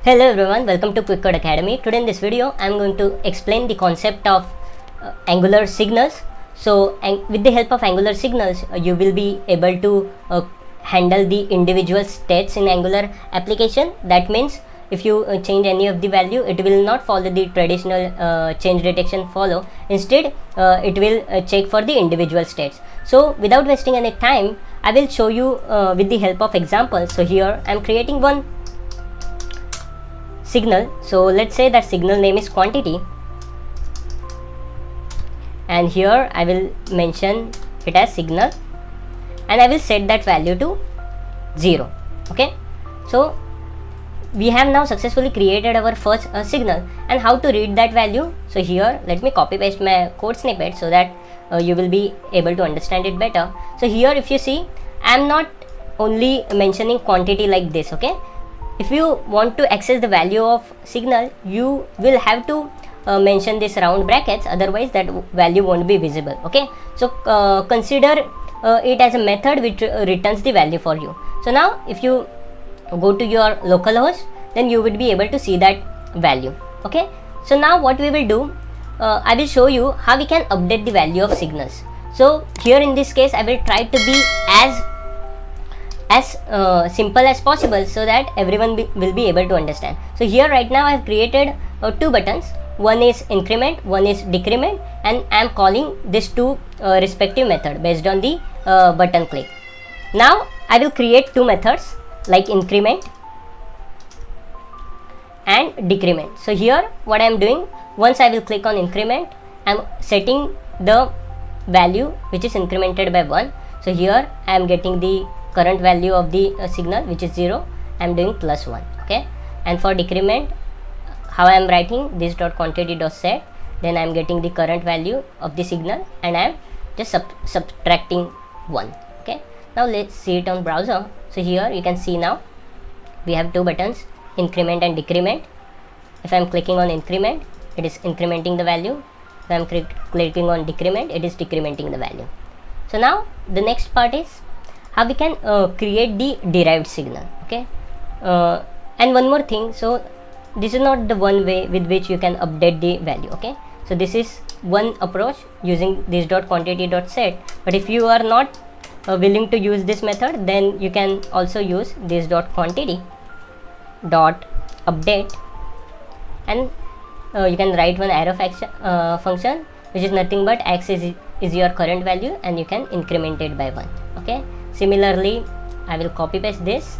Hello everyone, welcome to Quick Code Academy. Today in this video I am going to explain the concept of angular signals. So with the help of angular signals you will be able to handle the individual states in angular application. That means if you change any of the value, it will not follow the traditional change detection follow. Instead it will check for the individual states. So without wasting any time, I will show you with the help of examples. So here I am creating one signal. So let's say that signal name is quantity, and here I will mention it as signal and I will set that value to 0. Okay, so we have now successfully created our first signal, and how to read that value. So here let me copy paste my code snippet so that you will be able to understand it better. So here if you see, I am not only mentioning quantity like this. Okay, if you want to access the value of signal, you will have to mention this round brackets, otherwise that value won't be visible. Okay, so consider it as a method which returns the value for you. So now if you go to your localhost, then you would be able to see that value. Okay, so now what we will do, I will show you how we can update the value of signals. So here in this case I will try to be as simple as possible so that everyone will be able to understand. So here right now I have created two buttons. One is increment, one is decrement, and I am calling these two respective method based on the button click. Now I will create two methods like increment and decrement. So here what I am doing, once I will click on increment, I am setting the value which is incremented by 1. So here I am getting the current value of the signal which is 0. I am doing +1. Okay, and for decrement, how I am writing this dot quantity dot set, then I am getting the current value of the signal and I am just subtracting 1. Okay, now let's see it on browser. So here you can see now we have two buttons, increment and decrement. If I am clicking on increment, it is incrementing the value. If I am clicking on decrement, it is decrementing the value. So now the next part is how we can create the derived signal. Okay, and one more thing, so this is not the one way with which you can update the value. Okay, so this is one approach using this dot quantity dot set, but if you are not willing to use this method, then you can also use this dot quantity dot update, and you can write one arrow function which is nothing but x is your current value and you can increment it by 1. Okay, similarly I will copy paste this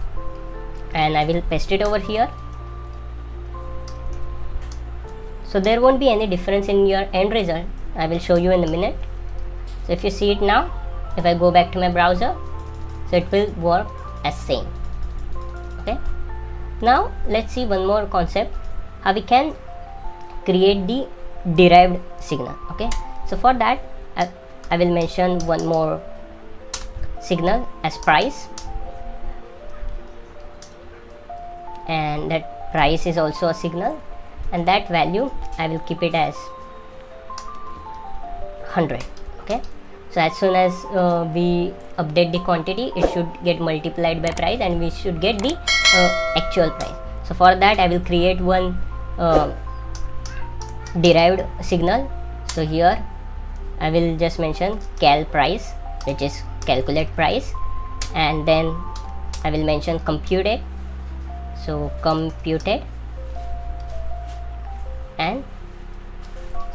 and I will paste it over here. So there won't be any difference in your end result. I will show you in a minute. So if you see it now, if I go back to my browser, so it will work as same. Okay, now let's see one more concept, how we can create the derived signal. Okay, so for that I will mention one more signal as price, and that price is also a signal, and that value I will keep it as 100. Okay, so as soon as we update the quantity, it should get multiplied by price and we should get the actual price. So for that I will create one derived signal. So here I will just mention cal price, which is calculate price, and then I will mention computed, so computed, and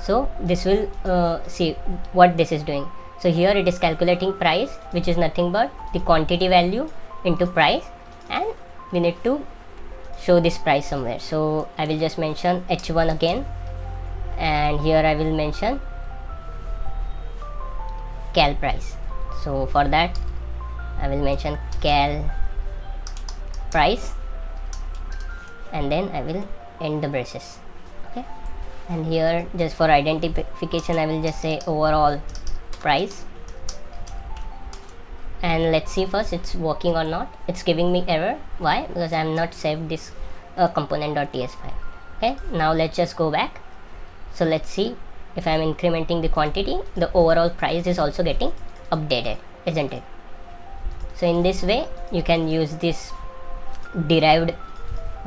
so this will see what this is doing. So here it is calculating price, which is nothing but the quantity value into price, and we need to show this price somewhere. So I will just mention h1 again, and here I will mention cal price. So for that I will mention cal price, and then I will end the braces. Okay, and here just for identification I will just say overall price, and let's see first it's working or not. It's giving me error. Why? Because I am not saved this component.ts file. Okay, now let's just go back. So let's see, if I am incrementing the quantity, the overall price is also getting updated, isn't it? So in this way you can use this derived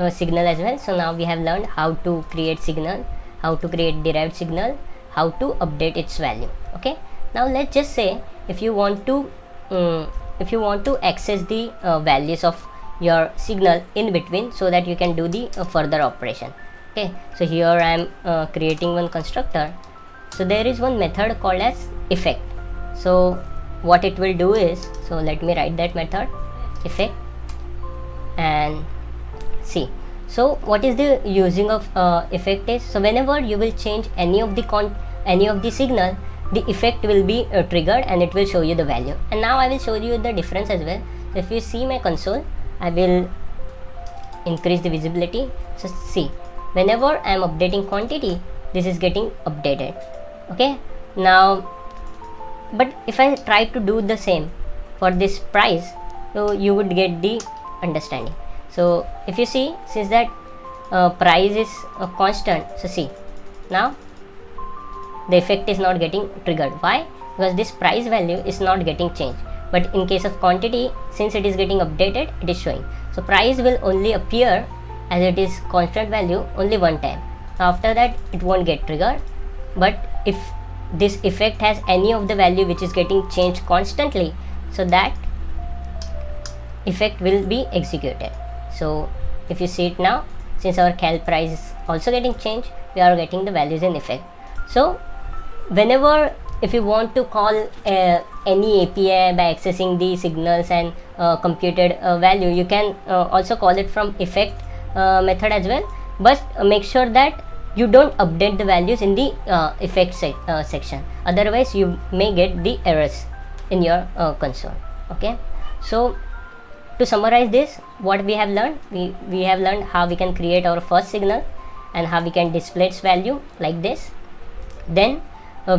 signal as well. So now we have learned how to create signal, how to create derived signal, how to update its value. Okay, now let's just say if you want to access the values of your signal in between, so that you can do the further operation. Okay, so here I am creating one constructor. So there is one method called as effect. So what it will do is, so let me write that method, effect, and see. So what is the using of effect is, so whenever you will change any of the signal, the effect will be triggered and it will show you the value. And now I will show you the difference as well. So if you see my console, I will increase the visibility. So see, whenever I am updating quantity, this is getting updated. Okay, now but if I try to do the same for this price, so you would get the understanding. So if you see, since that price is constant, so see, now the effect is not getting triggered. Why? Because this price value is not getting changed, but in case of quantity, since it is getting updated, it is showing. So price will only appear as it is constant value only one time. After that it won't get triggered. But if this effect has any of the value which is getting changed constantly, so that effect will be executed. So if you see it now, since our cal price is also getting changed, we are getting the values in effect. So whenever if you want to call any API by accessing the signals and computed value, you can also call it from effect method as well, but make sure that you don't update the values in the effect section, otherwise you may get the errors in your console. Okay, so to summarize this, what we have learned, we have learned how we can create our first signal and how we can display its value like this. Then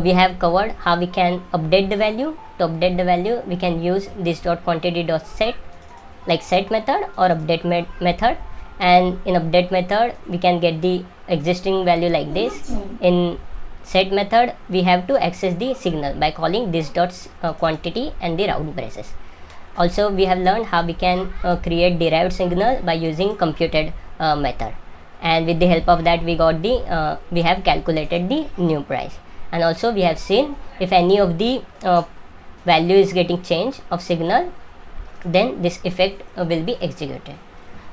we have covered how we can update the value. To update the value, we can use this .quantity.set, like set method or update method. And in update method, we can get the existing value like this. In set method, we have to access the signal by calling this quantity and the round braces. Also, we have learned how we can create derived signal by using computed method, and with the help of that we got the we have calculated the new price. And also we have seen if any of the value is getting changed of signal, then this effect will be executed.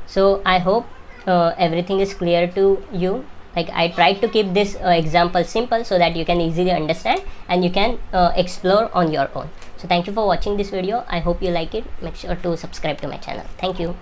So I hope everything is clear to you. Like I tried to keep this example simple so that you can easily understand and you can explore on your own. So thank you for watching this video. I hope you like it. Make sure to subscribe to my channel. Thank you.